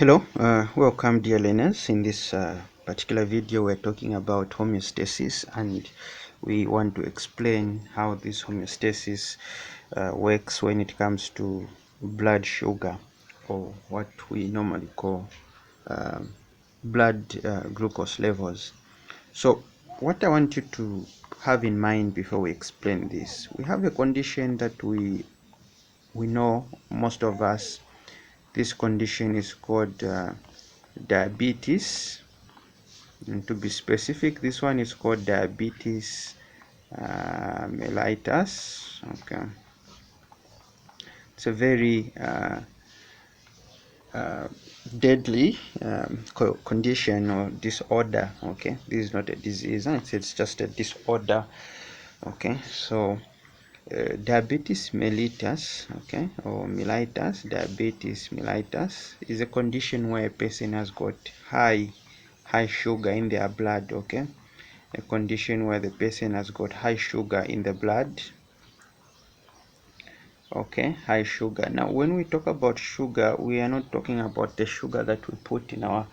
Hello, welcome dear learners. In this particular video we're talking about homeostasis, and we want to explain how this homeostasis works when it comes to blood sugar, or what we normally call blood glucose levels. So what I want you to have in mind before we explain this, we have a condition that we know, most of us. This condition is called diabetes, and to be specific, this one is called diabetes mellitus. Okay, it's a very deadly condition or disorder. Okay, this is not a disease, it's just a disorder. Okay, so diabetes mellitus, okay, or mellitus, diabetes mellitus is a condition where a person has got high sugar in their blood. Okay, a condition where the person has got high sugar in the blood. Okay, high sugar. Now when we talk about sugar, we are not talking about the sugar that we put in our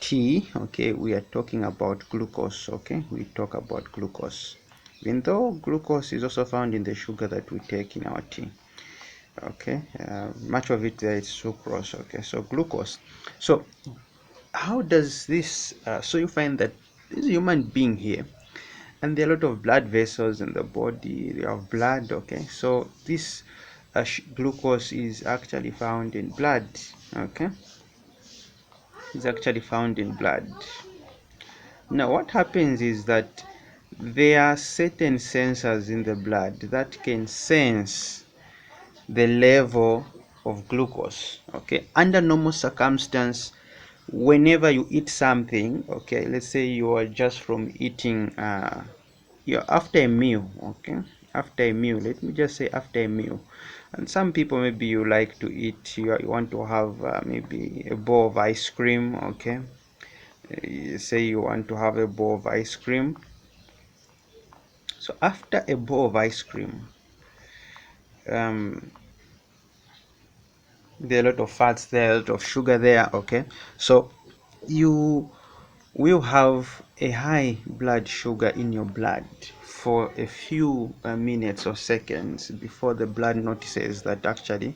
tea. Okay, we are talking about glucose. Okay, we talk about glucose, even though glucose is also found in the sugar that we take in our tea. Okay, much of it there is sucrose. Okay, so glucose. So how does this so you find that this human being here, and there are a lot of blood vessels in the body, they have blood. Okay, so this glucose is actually found in blood. Okay, it's actually found in blood. Now what happens is that there are certain sensors in the blood that can sense the level of glucose. Okay, under normal circumstance, whenever you eat something, okay, let's say you are just from eating you're after a meal. Okay, after a meal, let me just say after a meal, and some people, maybe you like to eat, you want to have maybe a bowl of ice cream. Okay, you say you want to have a bowl of ice cream. So after a bowl of ice cream, um there are a lot of fats there, a lot of sugar there. Okay, so you will have a high blood sugar in your blood for a few minutes or seconds before the blood notices that, actually,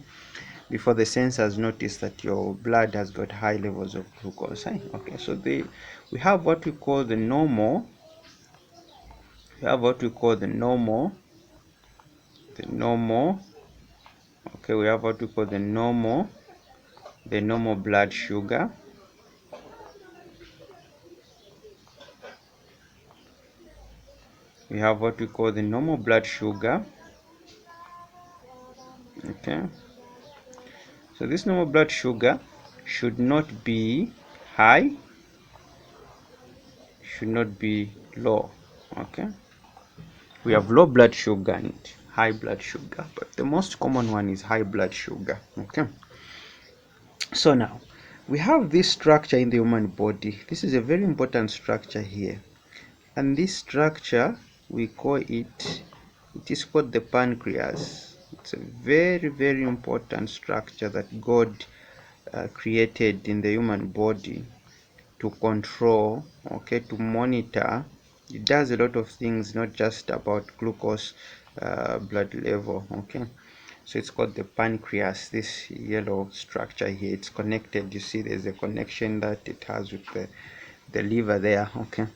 before the sensors notice that your blood has got high levels of glucose. Okay, so we have what we call the normal. We have what we call the normal. Okay, we have what we call the normal blood sugar. We have what we call the normal blood sugar. Okay, so this normal blood sugar should not be high, should not be low. Okay, we have low blood sugar and high blood sugar, but the most common one is high blood sugar. Okay, so now we have this structure in the human body. This is a very important structure here, and this structure, we call it is called the pancreas. It's a very important structure that God created in the human body to control, okay, to monitor. It does a lot of things, not just about glucose blood level. Okay, so it's called the pancreas. This yellow structure here, it's connected. You see there's a connection that it has with the liver there. Okay,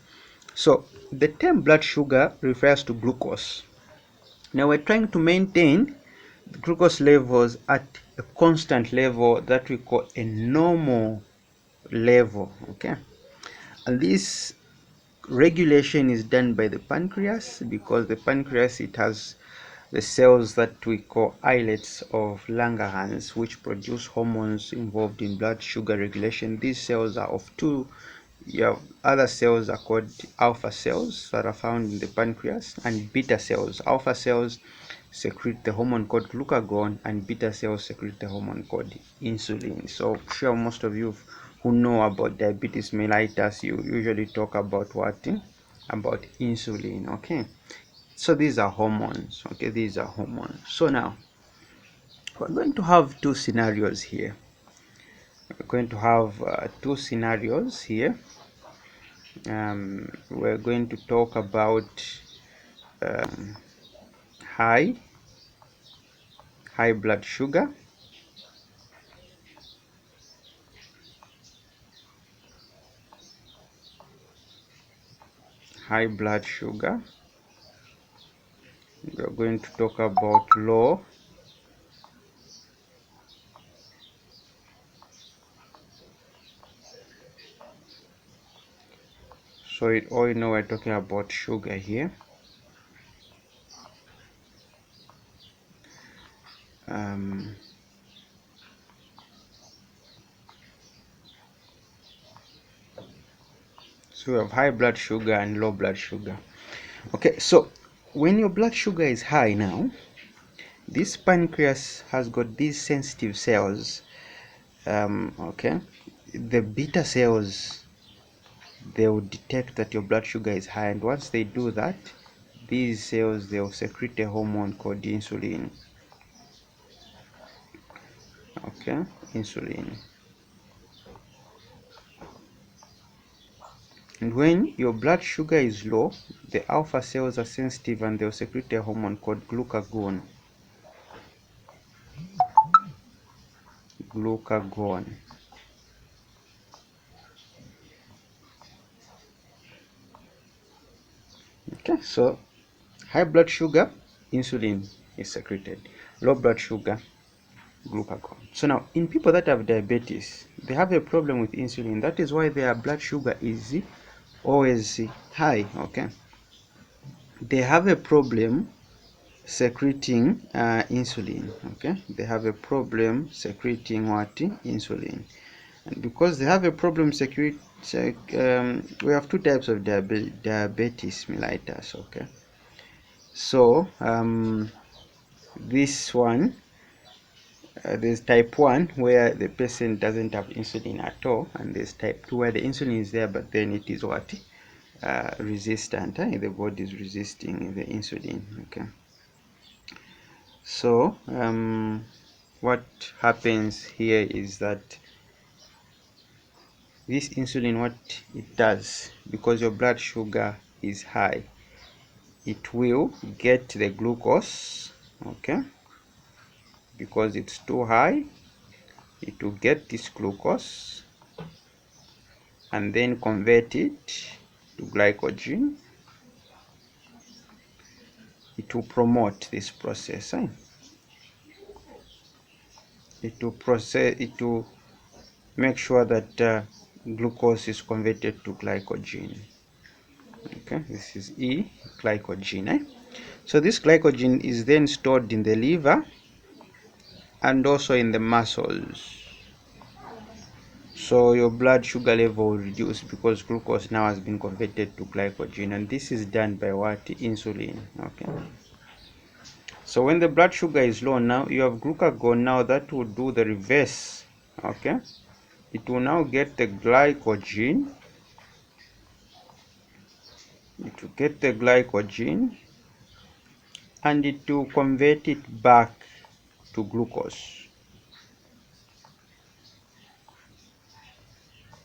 so the term blood sugar refers to glucose. Now we're trying to maintain the glucose levels at a constant level that we call a normal level. Okay, and this regulation is done by the pancreas, because the pancreas, it has the cells that we call islets of Langerhans, which produce hormones involved in blood sugar regulation. These cells are of two. Other cells are called alpha cells that are found in the pancreas, and beta cells. Alpha cells secrete the hormone called glucagon, and beta cells secrete the hormone called insulin. So sure, most of you who know about diabetes mellitus, you usually talk about what? About insulin. Okay, so these are hormones. Okay, these are hormones. So now we're going to have two scenarios here. we're going to have two scenarios here. We're going to talk about high blood sugar, high blood sugar. We're going to talk about low so it all you know we're talking about sugar here. So we have high blood sugar and low blood sugar. Okay, so when your blood sugar is high now, this pancreas has got these sensitive cells. Okay, the beta cells, they will detect that your blood sugar is high, and once they do that, these cells, they will secrete a hormone called insulin. Okay, insulin. And when your blood sugar is low, the alpha cells are sensitive and they'll secrete a hormone called glucagon. Glucagon. Okay, so high blood sugar, insulin is secreted. Low blood sugar, glucagon. So now, in people that have diabetes, they have a problem with insulin. That is why their blood sugar is always high. Okay, they have a problem secreting insulin. Okay, they have a problem secreting what? Insulin. And because they have a problem we have two types of diabetes mellitus. Okay, so this one, there's type 1 where the person doesn't have insulin at all, and there's type 2 where the insulin is there but then it is what? Resistant. The body is resisting the insulin. Okay, so what happens here is that this insulin, what it does, because your blood sugar is high, it will get the glucose. Okay, because it's too high, it will get this glucose and then convert it to glycogen. It will promote this process. It will make sure that glucose is converted to glycogen. Okay, this is glycogen. So this glycogen is then stored in the liver and also in the muscles. So your blood sugar level will reduce because glucose now has been converted to glycogen, and this is done by what? Insulin. Okay, so when the blood sugar is low, now you have glucagon now that will do the reverse. Okay, it will now get the glycogen. It will get the glycogen and it will convert it back to glucose.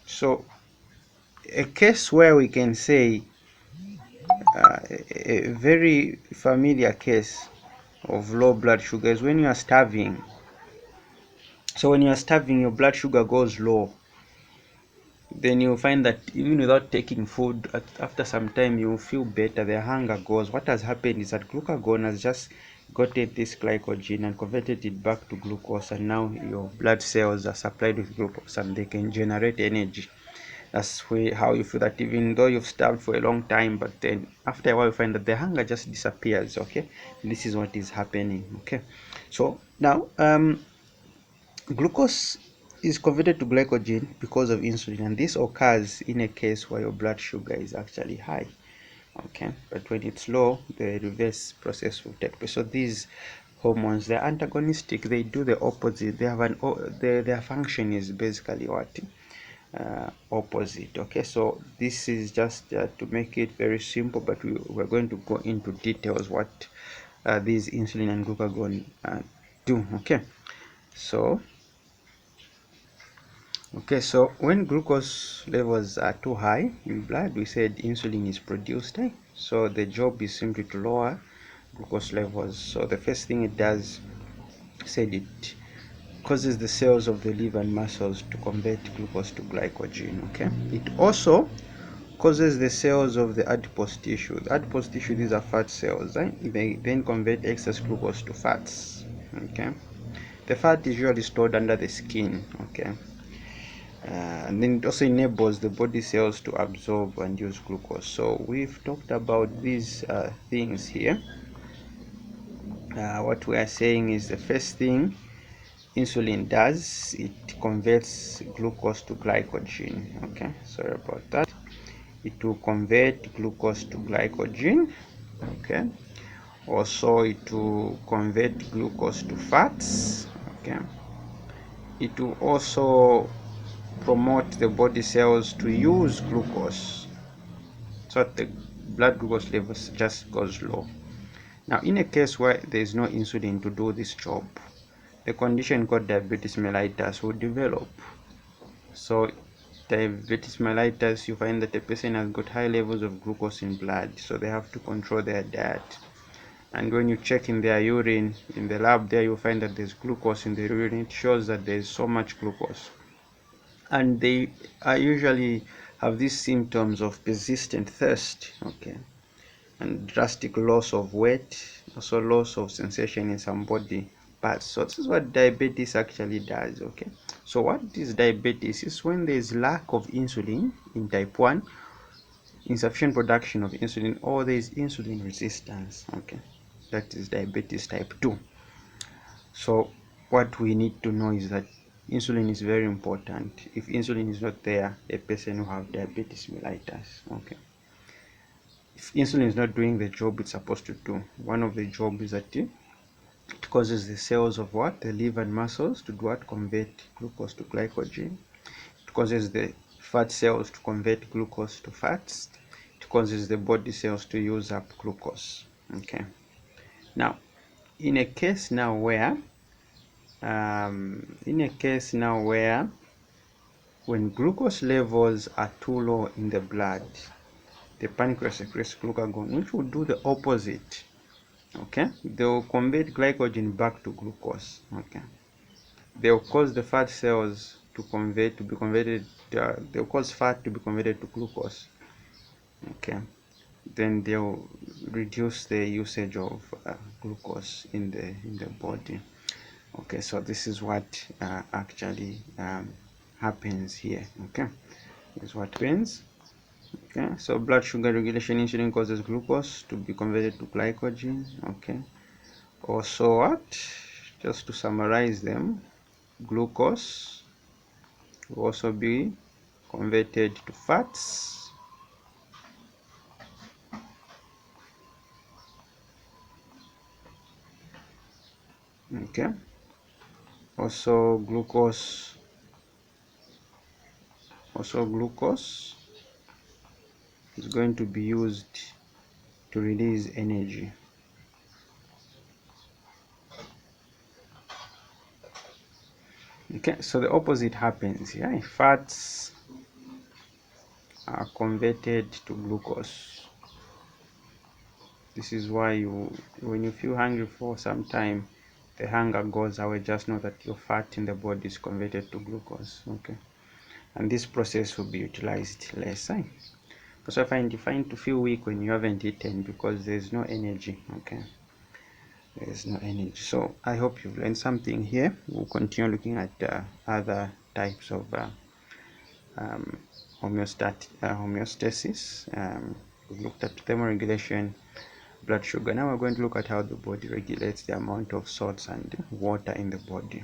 So a case where we can say a very familiar case of low blood sugar is when you are starving. So when you are starving, your blood sugar goes low. Then you'll find that even without taking food, after some time you will feel better, the hunger goes. What has happened is that glucagon has just gotten this glycogen and converted it back to glucose, and now your blood cells are supplied with glucose and they can generate energy. That's how you feel that even though you've starved for a long time, but then after a while you find that the hunger just disappears. Okay, this is what is happening. Okay, so now glucose is converted to glycogen because of insulin, and this occurs in a case where your blood sugar is actually high. Okay, but when it's low, the reverse process will take place. So these hormones, they're antagonistic, they do the opposite. They have their function is basically what? Opposite. Okay, so this is just to make it very simple, but we're going to go into details what these insulin and glucagon do. Okay, so Okay, so when glucose levels are too high in blood, we said insulin is produced. So the job is simply to lower glucose levels. So the first thing it does, said it causes the cells of the liver and muscles to convert glucose to glycogen. Okay, it also causes the cells of the adipose tissue. The adipose tissue, these are fat cells. They then convert excess glucose to fats. Okay, the fat is usually stored under the skin. Okay, and then it also enables the body cells to absorb and use glucose. So we've talked about these things here. What we are saying is the first thing insulin does, it converts glucose to glycogen. Okay, sorry about that. It will convert glucose to glycogen. Okay, also it will convert glucose to fats. Okay, it will also promote the body cells to use glucose so that the blood glucose levels just goes low. Now in a case where there is no insulin to do this job, the condition called diabetes mellitus will develop. So diabetes mellitus, you find that a person has got high levels of glucose in blood, so they have to control their diet. And when you check in their urine, in the lab there, you'll find that there's glucose in the urine. It shows that there's so much glucose. And they usually have these symptoms of persistent thirst, okay, and drastic loss of weight, also loss of sensation in some body parts. So this is what diabetes actually does. Okay, so what is diabetes? Is when there is lack of insulin in type 1, insufficient production of insulin, or there is insulin resistance. Okay, that is diabetes type 2. So what we need to know is that insulin is very important. If insulin is not there, a person will have diabetes mellitus. Okay, if insulin is not doing the job it's supposed to do, one of the jobs is that it causes the cells of what? The liver and muscles to do what? Convert glucose to glycogen. It causes the fat cells to convert glucose to fats. It causes the body cells to use up glucose. Okay. Now, in a case now where when glucose levels are too low in the blood, the pancreas secretes glucagon, which will do the opposite. Okay, they will convert glycogen back to glucose. Okay, they will cause the fat cells to be converted. They will cause fat to be converted to glucose. Okay, then they will reduce the usage of glucose in the body. Okay, so this is what actually happens here. Okay, this is what happens. Okay, so blood sugar regulation, insulin causes glucose to be converted to glycogen. Okay, also what, just to summarize them, glucose will also be converted to fats. Okay, also glucose is going to be used to release energy. Okay, so the opposite happens here. Yeah? Fats are converted to glucose. This is why when you feel hungry for some time, the hunger goes away. Just know that your fat in the body is converted to glucose. Okay, and this process will be utilized less. Also, you find to feel weak when you haven't eaten because there's no energy. Okay, there's no energy. So I hope you've learned something here. We'll continue looking at other types of homeostasis. We've looked at thermoregulation, blood sugar. Now we're going to look at how the body regulates the amount of salts and water in the body.